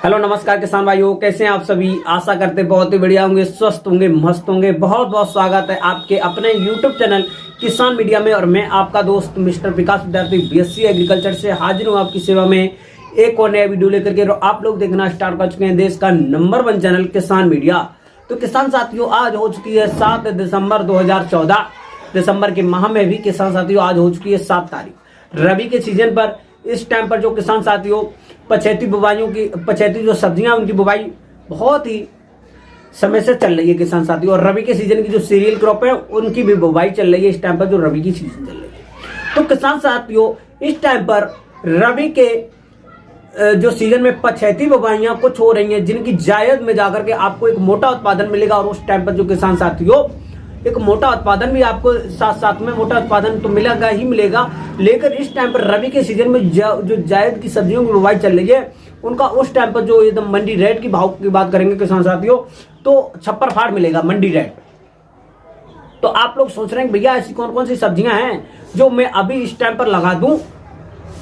Hello नमस्कार किसान भाइयों, कैसे हैं आप सभी। आशा करते बहुत ही बढ़िया होंगे, स्वस्थ होंगे, मस्त होंगे। बहुत बहुत स्वागत है आपके अपने यूट्यूब चैनल किसान मीडिया में। और मैं आपका दोस्त मिस्टर विकास विद्यार्थी बीएससी एग्रीकल्चर से हाजिर हूं आपकी सेवा में एक और नया वीडियो लेकर के। आप लोग देखना स्टार्ट कर चुके हैं देश का नंबर 1 चैनल किसान मीडिया। तो किसान साथियों, आज हो चुकी है 7 दिसंबर 2014। दिसंबर के माह में भी किसान साथियों आज हो चुकी है 7 तारीख। रबी के सीजन पर इस टाइम पर जो किसान साथियों पछेती जो सब्जियां उनकी बुवाई बहुत ही समय से चल रही है किसान साथियों। और रबी के सीजन की जो सीरियल क्रॉप है उनकी भी बुवाई चल रही है इस टाइम पर, जो रबी की सीजन चल रही है। तो किसान साथियों, इस टाइम पर रबी के जो सीजन में पछेती बुवाइयां कुछ हो रही हैं, जिनकी जायद में जाकर के आपको एक मोटा उत्पादन मिलेगा। और उस टाइम पर जो किसान साथियों एक मोटा उत्पादन भी आपको साथ साथ में मोटा उत्पादन तो मिलेगा ही मिलेगा, लेकिन इस टाइम पर रबी के सीजन में जो जायद की सब्जियों की बुवाई चल रही है उनका उस टाइम पर जो एकदम मंडी रेट की भाव की बात करेंगे किसान साथियों, तो छप्पर फाड़ मिलेगा मंडी रेट। तो आप लोग सोच रहे हैं भैया ऐसी कौन कौन सी सब्जियां हैं जो मैं अभी इस टाइम पर लगा दूं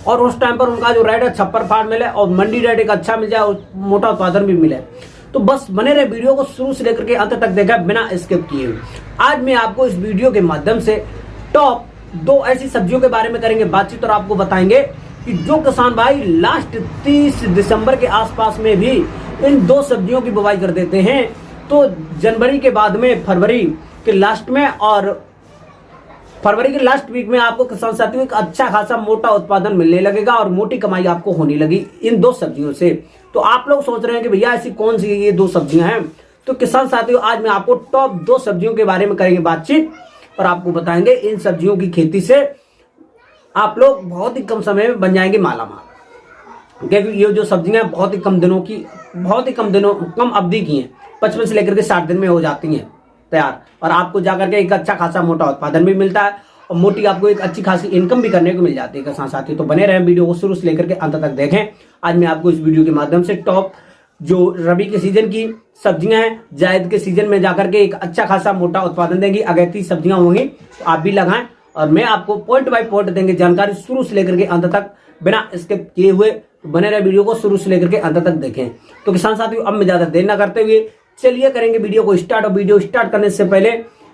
और उस टाइम पर उनका जो रेट है छप्पर फाड़ मिले और मंडी रेट एक अच्छा मिल जाए और मोटा उत्पादन भी मिले। तो बस बने रहे, वीडियो को शुरू से लेकर के अंत तक देखा बिना स्किप किए। आज मैं आपको इस वीडियो के माध्यम से टॉप 2 ऐसी सब्जियों के बारे में करेंगे बातचीत और आपको बताएंगे कि जो किसान भाई लास्ट 30 दिसंबर के आसपास में भी इन 2 सब्जियों की बुवाई कर देते हैं, तो जनवरी के बाद में फरवरी के लास्ट में और फरवरी के लास्ट वीक में आपको किसान साथियों एक अच्छा खासा मोटा उत्पादन मिलने लगेगा और मोटी कमाई आपको होने लगी इन 2 सब्जियों से। तो आप लोग सोच रहे हैं कि भैया ऐसी कौन सी ये 2 सब्जियां हैं। तो किसान साथियों, आज मैं आपको टॉप 2 सब्जियों के बारे में करेंगे बातचीत और आपको बताएंगे इन सब्जियों की खेती से आप लोग बहुत ही कम समय में बन जाएंगे मालामाल। क्योंकि ये जो सब्जियां बहुत ही कम अवधि की हैं, 55 से लेकर के 60 दिन में हो जाती हैं तैयार, और आपको जाकर के एक अच्छा खासा मोटा उत्पादन भी मिलता है और मोटी आपको एक अच्छी खासी इनकम भी करने को मिल जाती है किसान साथी। तो बने रहें, वीडियो को शुरू से लेकर के अंत तक देखें। आज मैं आपको इस वीडियो के माध्यम से टॉप जो रबी के सीजन की सब्जियां हैं, जायद के सीजन में जाकर के एक अच्छा खासा मोटा उत्पादन देंगी, अगैती सब्जियां होंगी, तो आप भी लगाएं और मैं आपको पॉइंट बाय पॉइंट देंगे जानकारी शुरू से लेकर के अंत तक बिना स्किप किए हुए। बने रहे, वीडियो को शुरू से लेकर के अंत तक देखें। तो किसान साथियों, अब मैं ज्यादा देर न करते हुए चलिए करेंगे वीडियो को स्टार्ट। और वीडियो स्टार्ट करने से पहले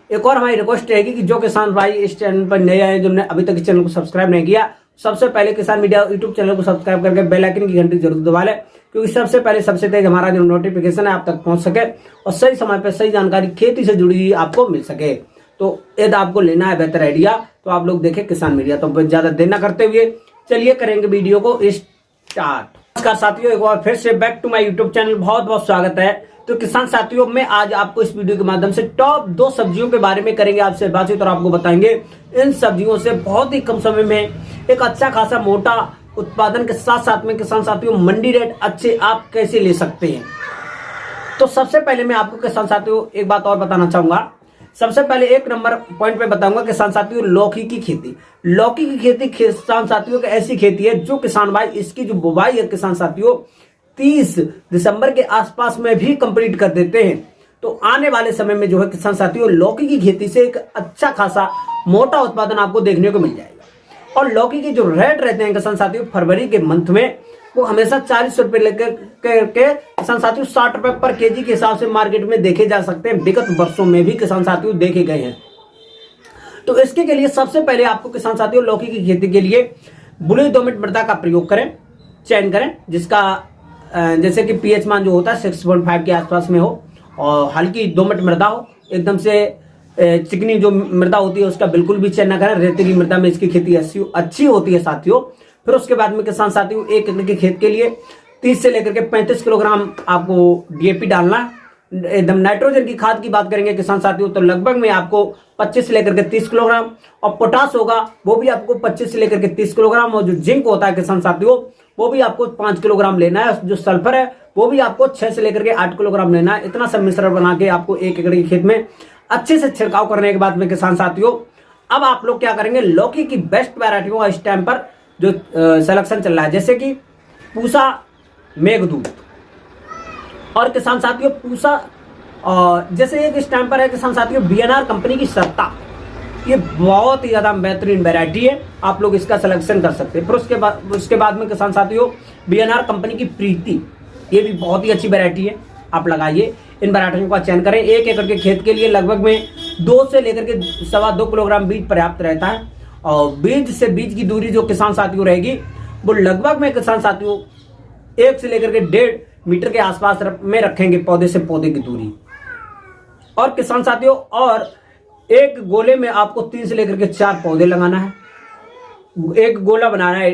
एक और हमारी रिक्वेस्ट रहेगी कि जो किसान भाई इस चैनल पर नए आए, जिन्होंने अभी तक इस चैनल को सब्सक्राइब नहीं किया, सबसे पहले किसान मीडिया यूट्यूब चैनल को सब्सक्राइब करके बेल आइकन की घंटी जरूर दबा लें, क्योंकि सबसे पहले सबसे तेज हमारा जो नोटिफिकेशन है आप तक पहुंच सके और सही समय पर सही जानकारी खेती से जुड़ी हुई आपको मिल सके। तो यदि आपको लेना है बेहतर आइडिया तो आप लोग देखें किसान मीडिया। तो ज्यादा देर न करते हुए चलिए करेंगे वीडियो को स्टार्ट। नमस्कार साथियों, एक बार फिर से back to my YouTube channel, बहुत बहुत स्वागत है। तो किसान साथियों, मैं आज आपको इस वीडियो के माध्यम से टॉप 2 सब्जियों के बारे में करेंगे आपसे बातचीत और आपको बताएंगे इन सब्जियों से बहुत ही कम समय में एक अच्छा खासा मोटा उत्पादन के साथ साथ में किसान साथियों मंडी रेट अच्छे आप कैसे ले सकते हैं। तो सबसे पहले मैं आपको किसान साथियों एक बात और बताना चाहूंगा। सबसे पहले 1 नंबर पॉइंट पे बताऊंगा किसान साथियों लौकी की खेती। लौकी की खेती किसान साथियों की ऐसी खेती है जो किसान भाई इसकी जो बुवाई है किसान साथियों 30 दिसंबर के आसपास में भी कंप्लीट कर देते हैं। तो आने वाले समय में जो है किसान साथियों लौकी की खेती से एक अच्छा खासा मोटा उत्पादन आपको देखने को मिल जाएगा। और लौकी के जो रेट रहते हैं किसान साथियों फरवरी के मंथ में वो हमेशा 40 रुपए लेकर के किसान साथियों 60 रुपए पर केजी के हिसाब से मार्केट में देखे जा सकते हैं। विगत वर्षों में भी किसान साथियों देखे गए हैं। तो इसके के लिए सबसे पहले आपको किसान साथियों लौकी की खेती के लिए बुली दोमट मृदा का प्रयोग करें, चयन करें, जिसका जैसे कि पीएच मान जो होता है 6.5 के आसपास में हो और हल्की दोमट मृदा हो। एकदम से चिकनी जो मृदा होती है उसका बिल्कुल भी चयन न करें। रेतीली मृदा में इसकी खेती अच्छी होती है साथियों। फिर उसके बाद में किसान साथियों 1 एकड़ के खेत के लिए 30 से लेकर के 35 किलोग्राम आपको डीएपी डालना। एकदम नाइट्रोजन की खाद की बात करेंगे किसान साथियों तो लगभग में आपको 25 से लेकर के 30 किलोग्राम, और पोटास होगा वो भी आपको 25 से लेकर के 30 किलोग्राम, और जो जिंक होता है किसान साथियों वो भी आपको 5 किलोग्राम लेना है। जो सल्फर है वो भी आपको 6 से लेकर के 8 किलोग्राम लेना है। इतना सब मिश्रण बना के आपको 1 एकड़ के खेत में अच्छे से छिड़काव करने के बाद में किसान साथियों अब आप लोग क्या करेंगे, लौकी की बेस्ट वैरायटियों का इस टाइम पर जो सिलेक्शन चल रहा है, जैसे कि पूसा मेघदूत और किसान साथियों पूसा, और जैसे एक इस टाइम पर है किसान साथियों बीएनआर कंपनी की सत्ता। ये बहुत ही ज्यादा बेहतरीन वैरायटी है, आप लोग इसका सिलेक्शन कर सकते हैं। फिर उसके बाद में किसान साथियों बीएनआर कंपनी की प्रीति, ये भी बहुत ही अच्छी वैरायटी है, आप लगाइए। इन वैरायटियों का चयन करें। 1 एकड़ के खेत के लिए लगभग में 2 से लेकर के 2.25 किलोग्राम बीज पर्याप्त रहता है। और बीज से बीज की दूरी जो किसान साथियों रहेगी वो लगभग में किसान साथियों 1 से लेकर के 1.5 मीटर के आसपास में रखेंगे पौधे से पौधे की दूरी। और किसान साथियों, और एक गोले में आपको 3 से लेकर के 4 पौधे लगाना है। एक गोला बनाना है,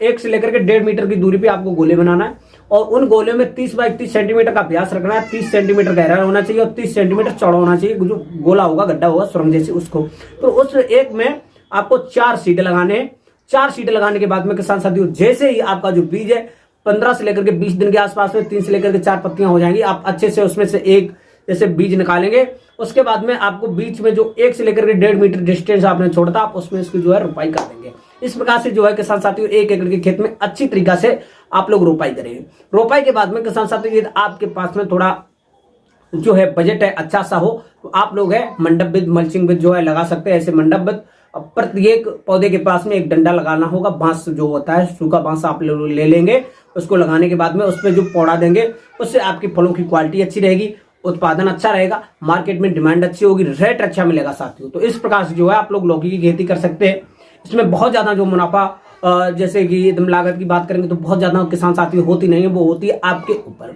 1 से लेकर के 1.5 मीटर की दूरी पे आपको गोले बनाना है। और उन गोले में 30 बाई 30 सेंटीमीटर का व्यास रखना है। 30 सेंटीमीटर गहरा होना चाहिए और 30 सेंटीमीटर चौड़ा होना चाहिए। जो गोला होगा, गड्ढा होगा सुरंग जैसे, उसको तो उस एक में आपको 4 सीड लगाने हैं। 4 सीड लगाने के बाद में किसान साथियों, जैसे ही आपका जो बीज है 15 से लेकर के 20 दिन के आसपास में 3 से लेकर के 4 पत्तियां हो जाएंगी। आप अच्छे से उसमें से एक जैसे बीज निकालेंगे। उसके बाद में आपको बीच में जो 1 से लेकर के 1.5 मीटर डिस्टेंस आपने छोड़ा था, आप उसमें इसकी जो है रोपाई कर देंगे। इस प्रकार से जो है किसान साथियों 1 एकड़ के खेत में अच्छी तरीका से आप लोग रोपाई करेंगे। रोपाई के बाद में किसान साथियों, यदि आपके पास में थोड़ा जो है बजट है अच्छा सा हो, तो आप लोग है मंडप विद मल्चिंग विद जो है लगा सकते हैं। ऐसे मंडप विद प्रत्येक पौधे के पास में एक डंडा लगाना होगा। बांस जो होता है, सूखा बांस आप ले लेंगे। उसको लगाने के बाद में उसमें जो पौधा देंगे, उससे आपकी फलों की क्वालिटी अच्छी रहेगी, उत्पादन अच्छा रहेगा, मार्केट में डिमांड अच्छी होगी, रेट अच्छा मिलेगा साथियों। तो इस प्रकार से जो है आप लोग लौकी की खेती कर सकते हैं। इसमें बहुत ज्यादा जो मुनाफा जैसे कि एकदम लागत की बात करेंगे तो बहुत ज्यादा किसान साथियों होती नहीं है, वो होती है आपके ऊपर।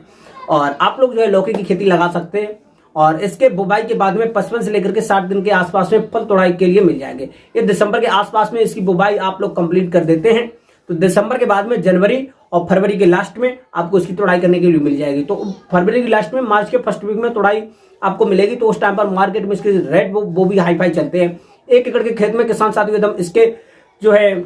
और आप लोग जो है लौकी की खेती लगा सकते हैं। और इसके बुवाई के बाद में 55 से लेकर के 60 दिन के आसपास में फल तोड़ाई के लिए मिल जाएंगे। ये दिसंबर के आसपास में इसकी बुवाई आप लोग कंप्लीट कर देते हैं, तो दिसंबर के बाद में जनवरी और फरवरी के लास्ट में आपको इसकी तोड़ाई करने के लिए मिल जाएगी। तो फरवरी के लास्ट में, मार्च के फर्स्ट वीक में तोड़ाई आपको मिलेगी। तो उस टाइम पर मार्केट में इसके रेट वो भी हाई फाई चलते हैं। 1 एकड़ के खेत में किसान साथियों एकदम इसके जो है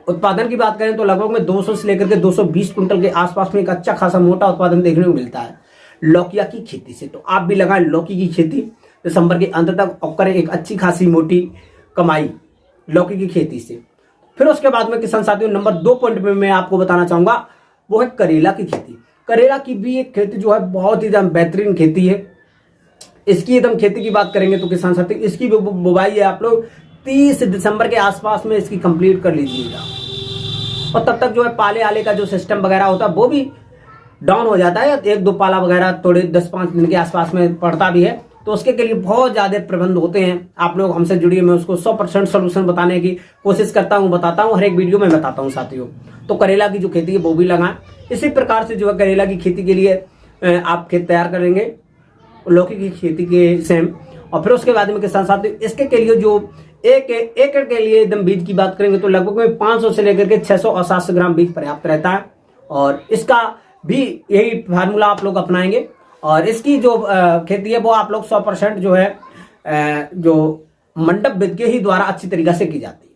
उत्पादन की बात करें तो लगभग में 200 से लेकर के 220 कुंटल के आसपास में एक अच्छा खासा मोटा उत्पादन देखने को मिलता है लौकिया की खेती से। तो आप भी लगाएं लौकी की खेती दिसंबर के अंत तक और करें एक अच्छी खासी मोटी कमाई लौकी की खेती से। फिर उसके बाद में किसान साथियों नंबर 2 पॉइंट में मैं आपको बताना चाहूंगा, वो है करेला की खेती। करेला की भी एक खेती जो है बहुत ही एकदम बेहतरीन खेती है। इसकी एकदम खेती की बात करेंगे तो किसान साथियों इसकी बुवाई है आप लोग 30 दिसंबर के आसपास में इसकी कंप्लीट कर लीजिएगा। और तब तक जो है पाले आले का जो सिस्टम वगैरह होता है वो भी डाउन हो जाता है। 1-2 पाला वगैरह थोड़े 10-5 दिन के आसपास में पड़ता भी है, तो उसके लिए बहुत ज्यादा प्रबंध होते हैं। आप लोग हमसे जुड़िए, मैं उसको 100% सोल्यूशन बताने की कोशिश करता हूं, बताता हूं, हर एक वीडियो में बताता हूं साथियों। तो करेला की जो खेती है वो भी लगाएं। इसी प्रकार से जो है करेला की खेती के लिए आप खेत तैयार करेंगे लौकी की खेती के सेम। और फिर उसके बाद में किसान साथियों इसके के लिए जो 1 एकड़ के लिए एकदम बीज की बात करेंगे तो लगभग में 500 से लेकर के 600 और 700 ग्राम बीज पर्याप्त रहता है। और इसका भी यही फार्मूला आप लोग अपनाएंगे। और इसकी जो खेती है वो आप लोग 100% जो है जो मंडप विद के ही द्वारा अच्छी तरीके से की जाती है।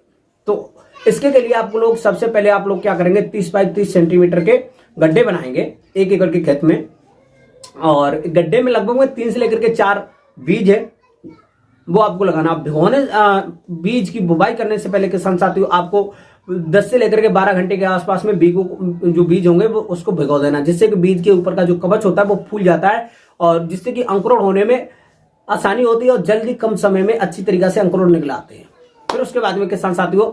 तो इसके के लिए आप लोग सबसे पहले आप लोग क्या करेंगे, 30 बाई 30 सेंटीमीटर के गड्ढे बनाएंगे 1 एकड़ के खेत में। और गड्ढे में लगभग में 3 से लेकर के 4 बीज है वो आपको लगाना। भिगोने बीज की बुवाई करने से पहले किसान साथियों आपको 10 से लेकर के 12 घंटे के आसपास में जो बीज होंगे वो उसको भिगो देना, जिससे कि बीज के ऊपर का जो कवच होता है वो फूल जाता है और जिससे कि अंकुरण होने में आसानी होती है और जल्दी कम समय में अच्छी तरीके से अंकुरण निकल आते हैं। फिर उसके बाद में किसान साथियों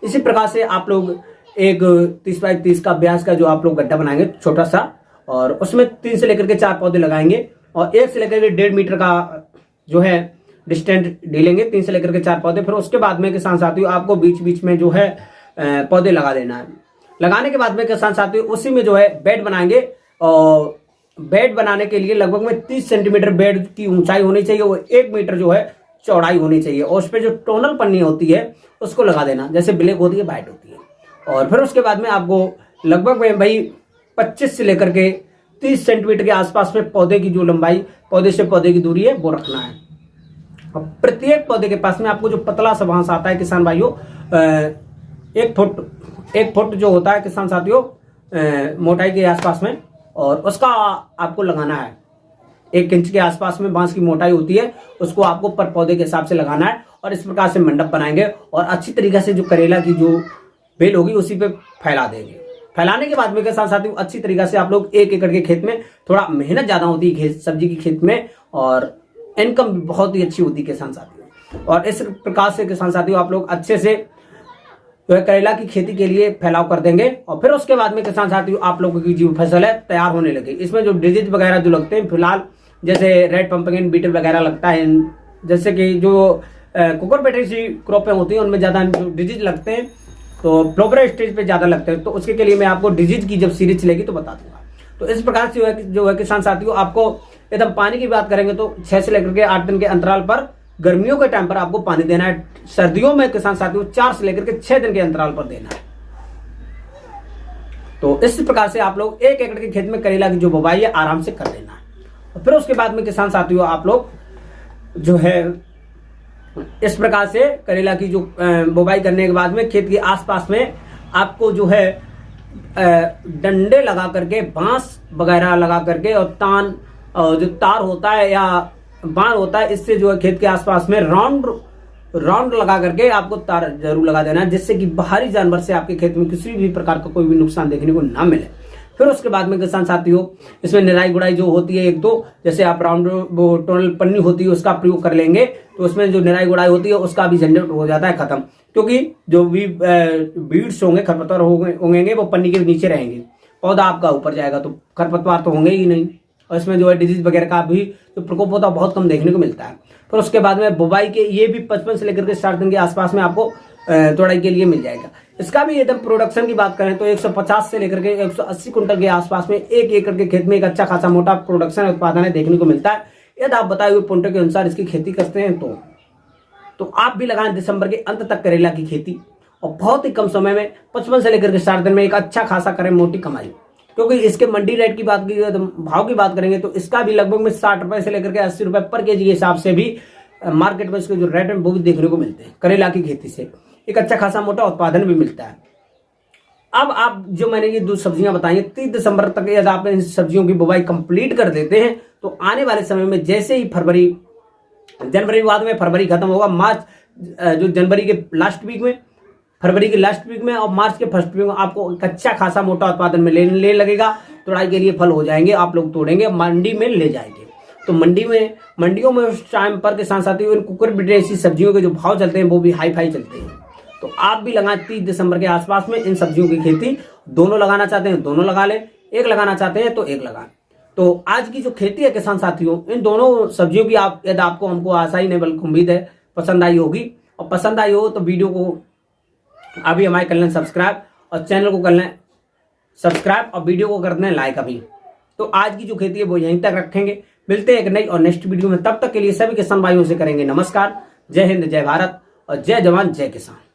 इसी प्रकार से आप लोग एक 30 बाई 30 का व्यास का जो आप लोग गड्ढा बनाएंगे छोटा सा, और उसमें 3 से लेकर के 4 पौधे लगाएंगे और 1 से लेकर के 1.5 मीटर का जो है डिस्टेंस ढीलेंगे, 3 से लेकर के 4 पौधे। फिर उसके बाद में किसान साथियों आपको बीच बीच में जो है पौधे लगा देना है। लगाने के बाद में किसान साथियों उसी में जो है बेड बनाएंगे। और बेड बनाने के लिए लगभग में 30 सेंटीमीटर बेड की ऊंचाई होनी चाहिए और 1 मीटर जो है चौड़ाई होनी चाहिए। और उस पर जो टोनल पन्नी होती है उसको लगा देना, जैसे ब्लैक होती है व्हाइट होती है। और फिर उसके बाद में आपको लगभग में भाई 25 से लेकर के 30 सेंटीमीटर के आसपास में पौधे की जो लंबाई, पौधे से पौधे की दूरी है वो रखना है। और प्रत्येक पौधे के पास में आपको जो पतला सा बांस आता है किसान भाइयों 1 फुट जो होता है किसान साथियों मोटाई के आसपास में, और उसका आपको लगाना है 1 इंच के आसपास में बांस की मोटाई होती है, उसको आपको पर पौधे के हिसाब से लगाना है। और इस प्रकार से मंडप बनाएंगे और अच्छी तरीके से जो करेला की जो बेल होगी उसी पे फैला देंगे। फैलाने के बाद में किसान साथियों अच्छी तरीके से आप लोग 1 एकड़ के खेत में, थोड़ा मेहनत ज्यादा होती है सब्जी की खेत में और इनकम भी बहुत ही अच्छी होती है किसान साथियों। और इस प्रकार से किसान साथियों आप लोग अच्छे से जो है करेला की खेती के लिए फैलाव कर देंगे। और फिर उसके बाद में किसान साथियों आप लोगों की जो फसल है तैयार होने लगे। इसमें जो डिजीज वगैरह जो लगते हैं फिलहाल, जैसे रेड पंपकिन बीटल वगैरह लगता है, जैसे कि जो कुकुरबिटेसी क्रॉपें होती हैं उनमें ज्यादा डिजीज लगते हैं, तो फ्लावर स्टेज पे ज्यादा लगते हैं। तो उसके के लिए मैं आपको डिजीज की जब सीरीज चलेगी तो बता दूंगा। तो इस प्रकार से जो है किसान साथियों आपको एकदम पानी की बात करेंगे तो 6 से लेकर के 8 दिन के अंतराल पर गर्मियों के टाइम पर आपको पानी देना है। सर्दियों में किसान साथियों 4 से लेकर के 6 दिन के अंतराल पर देना है। तो इस प्रकार से आप लोग 1 एकड़ के खेत में करेला की जो बुवाई है आराम से कर देना है। और फिर उसके बाद में किसान साथियों आप लोग जो है इस प्रकार से करेला की जो बुवाई करने के बाद में खेत के आसपास में आपको जो है डंडे लगा करके, बांस वगैरह लगा करके और तान जो तार होता है या बाण होता है, इससे जो है खेत के आसपास में राउंड लगा करके आपको तार जरूर लगा देना है, जिससे कि बाहरी जानवर से आपके खेत में किसी भी प्रकार का कोई भी नुकसान देखने को ना मिले। फिर उसके बाद में किसान साथियों इसमें निराई गुड़ाई जो होती है, एक दो जैसे आप राउंड वो टोनल पन्नी होती है उसका प्रयोग कर लेंगे तो उसमें जो निराई गुड़ाई होती है उसका भी झंझट हो जाता है खत्म, क्योंकि जो भी बीड्स होंगे, खरपतवार होंगे वो पन्नी के नीचे रहेंगे, पौधा आपका ऊपर जाएगा तो खरपतवार तो होंगे ही नहीं। और इसमें जो है डिजीज वगैरह का भी जो प्रकोप होता है बहुत कम देखने को मिलता है। फिर उसके बाद में बुवाई के ये भी 55 से लेकर के 60 दिन के आसपास में आपको तोड़ाई के लिए मिल जाएगा। इसका भी एकदम प्रोडक्शन की बात करें तो 150 से लेकर के 180 कुंटल के आसपास में 1 एकड़ के खेत में एक अच्छा खासा मोटा प्रोडक्शन उत्पादन देखने को मिलता है। यदि आप बताए हुए पॉइंटों के अनुसार इसकी खेती करते हैं तो आप भी लगाएं दिसंबर के अंत तक करेला की खेती, और बहुत ही कम समय में 55 से लेकर के 60 दिन में एक अच्छा खासा करें मोटी कमाई। क्योंकि इसके मंडी रेट की बात की तो भाव की बात करेंगे तो इसका भी लगभग में 60 रुपए से लेकर के 80 रुपए पर केजी के हिसाब से भी मार्केट में इसके जो रेट है वो भी देखने को मिलते हैं। करेला की खेती से एक अच्छा खासा मोटा उत्पादन भी मिलता है। अब आप जो मैंने ये 2 सब्जियां बताई 30 दिसंबर तक यदि आप इन सब्जियों की बुवाई कंप्लीट कर देते हैं तो आने वाले समय में जैसे ही जनवरी बाद में फरवरी खत्म होगा, मार्च जो जनवरी के लास्ट वीक में, फरवरी के लास्ट वीक में और मार्च के फर्स्ट वीक में आपको एक अच्छा खासा मोटा उत्पादन में ले लगेगा। तोड़ाई के लिए फल हो जाएंगे, आप लोग तोड़ेंगे, मंडी में ले जाएंगे। तो मंडियों में उस टाइम पर किसान साथियों इन कुकुरबिटेसी सब्जियों के जो भाव चलते हैं वो भी हाई फाई चलते हैं। तो आप भी लगाएं 30 दिसंबर के आसपास में इन सब्जियों की खेती। दोनों लगाना चाहते हैं दोनों लगा लें, एक लगाना चाहते हैं तो एक लगाएं। तो आज की जो खेती है किसान साथियों, इन दोनों सब्जियों की यदि आपको हमको आशा ही नहीं बल्कि उम्मीद है पसंद आई होगी, और पसंद आई हो तो वीडियो को अभी हमारे कर लें सब्सक्राइब और चैनल को कर लें सब्सक्राइब और वीडियो को कर दें लाइक अभी। तो आज की जो खेती है वो यहीं तक रखेंगे। मिलते हैं एक नई और नेक्स्ट वीडियो में, तब तक के लिए सभी किसान भाइयों से करेंगे नमस्कार। जय हिंद, जय भारत और जय जवान जय किसान।